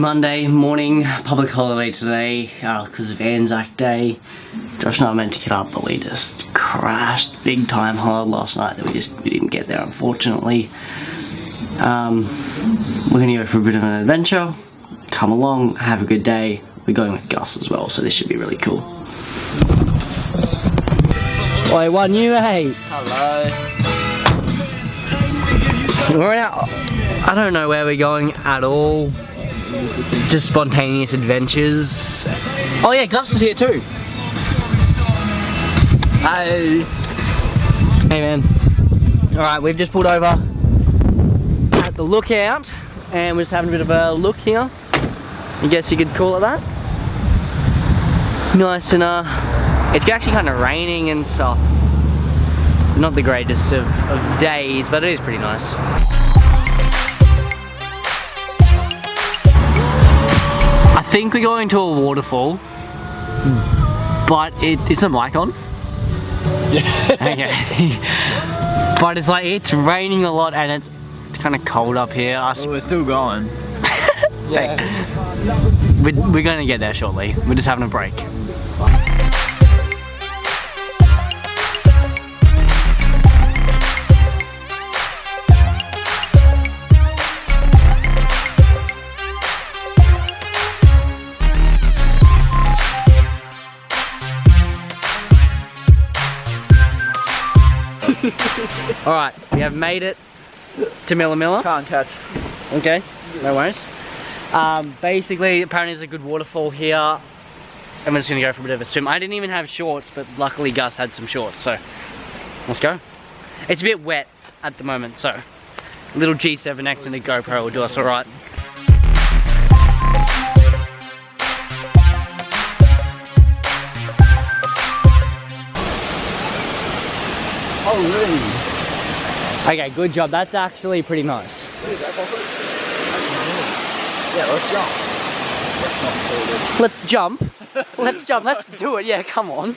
Monday morning, public holiday today because of Anzac Day. Josh and I were meant to get up, but we just crashed big time hard last night that we didn't get there, unfortunately. We're gonna go for a bit of an adventure. Come along, have a good day. We're going with Gus as well, so this should be really cool. Oi, one you, hey. Hello. We're out. I don't know where we're going at all. Just spontaneous adventures. Oh yeah, Gus is here too. Hey. Hey man. Alright, we've just pulled over at the lookout and we're just having a bit of a look here. I guess you could call it that. Nice and it's actually kind of raining and stuff. Not the greatest of days, but it is pretty nice. I think we're going to a waterfall, but is the mic on? Yeah. Okay. But it's like, it's raining a lot and it's kind of cold up here. Well, we're still going. Yeah. We're going to get there shortly. We're just having a break. Alright, we have made it to Milla. Can't catch. Okay, no worries. Basically, apparently there's a good waterfall here. And we're just gonna go for a bit of a swim. I didn't even have shorts, but luckily Gus had some shorts, so let's go. It's a bit wet at the moment, so a little G7X and a GoPro will do us alright. Oh really? Okay, good job. That's actually pretty nice. Yeah, let's jump. Let's jump. Let's do it. Yeah, come on.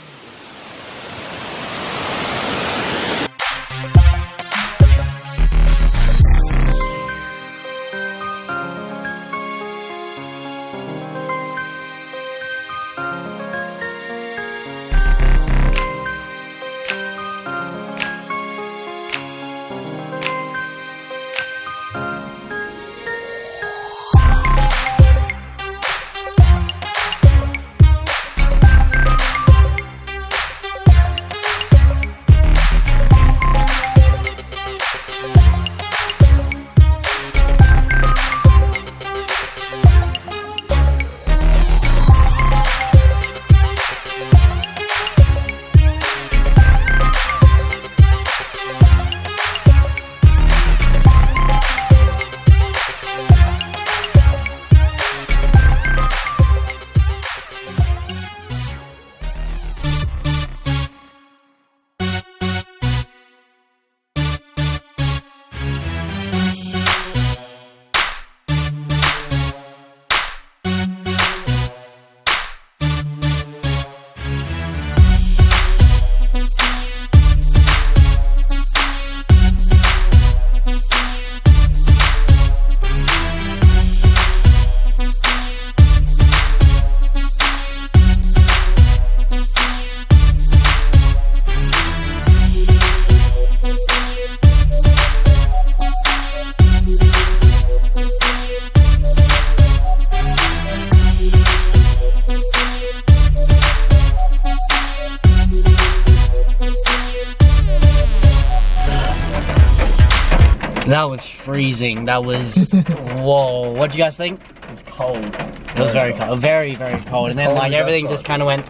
That was freezing. That was, whoa. What do you guys think? It was cold. It was very cold. Very, very cold. And then like everything just kind of went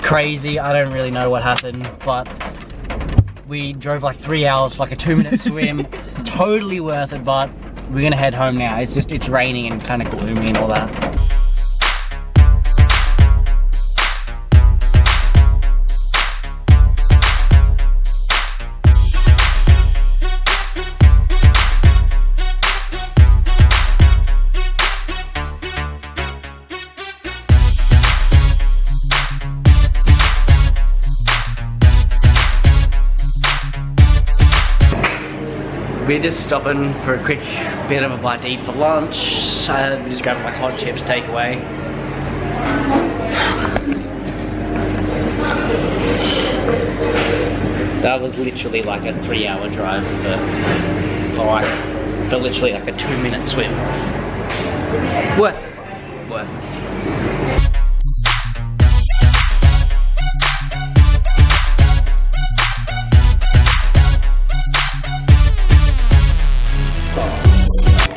crazy. I don't really know what happened, but we drove like 3 hours for like a 2-minute swim. Totally worth it, but we're gonna head home now. It's raining and kind of gloomy and all that. we're just stopping for a quick bit of a bite to eat for lunch. We're just grabbing like hot chips takeaway. That was literally like a 3-hour drive for literally like a 2-minute swim. Worth it. Worth it.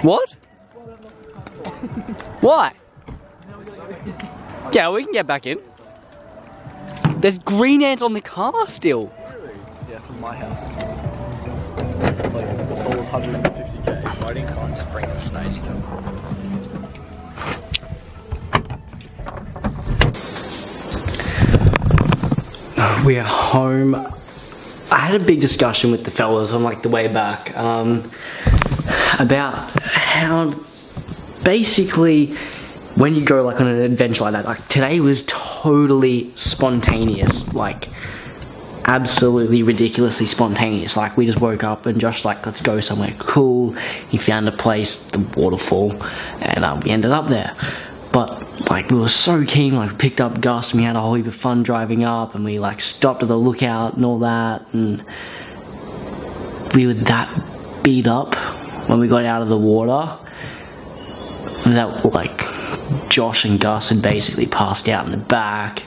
What? Why? Yeah, we can get back in. There's green ants on the car still. Really? Yeah, from my house. It's like a solid 150k. Why didn't I just bring it to stage? We are home. I had a big discussion with the fellas on like the way back about how basically when you go like on an adventure like that, like today was totally spontaneous, like absolutely ridiculously spontaneous. Like we just woke up and Josh like, let's go somewhere cool. He found a place, the Waterfall, and we ended up there. But like we were so keen, like we picked up Gus and we had a whole heap of fun driving up, and we like stopped at the lookout and all that, and we were that beat up when we got out of the water that like Josh and Gus had basically passed out in the back,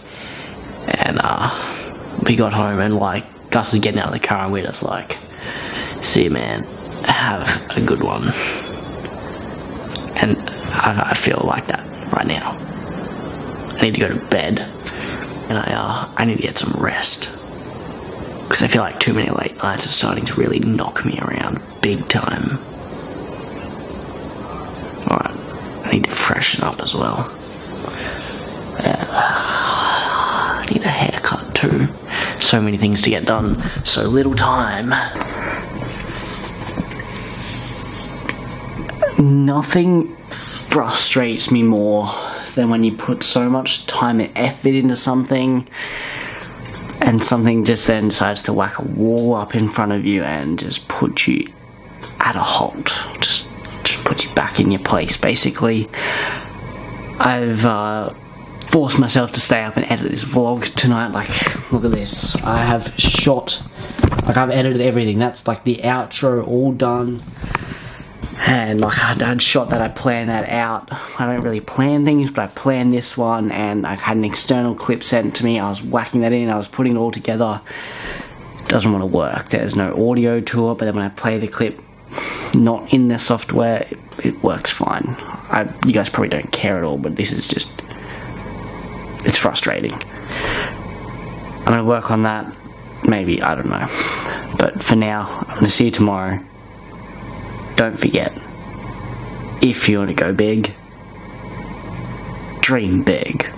and we got home and like Gus was getting out of the car and we're just like, see you, man, have a good one. And I feel like that right now. I need to go to bed, and I need to get some rest, because I feel like too many late nights are starting to really knock me around big time. Alright, I need to freshen up as well. I need a haircut too. So many things to get done, so little time. Nothing frustrates me more than when you put so much time and effort into something and something just then decides to whack a wall up in front of you and just put you at a halt. Just puts you back in your place, basically. I've forced myself to stay up and edit this vlog tonight. Like, look at this. I have shot, like I've edited everything. That's like the outro all done. And like I'd shot that, I planned that out. I don't really plan things, but I planned this one, and I had an external clip sent to me. I was whacking that in, I was putting it all together. Doesn't want to work. There's no audio to it, but then when I play the clip not in the software, it works fine. You guys probably don't care at all, but this is just, it's frustrating. I'm gonna work on that, maybe, I don't know. But for now, I'm gonna see you tomorrow. Don't forget, if you want to go big, dream big.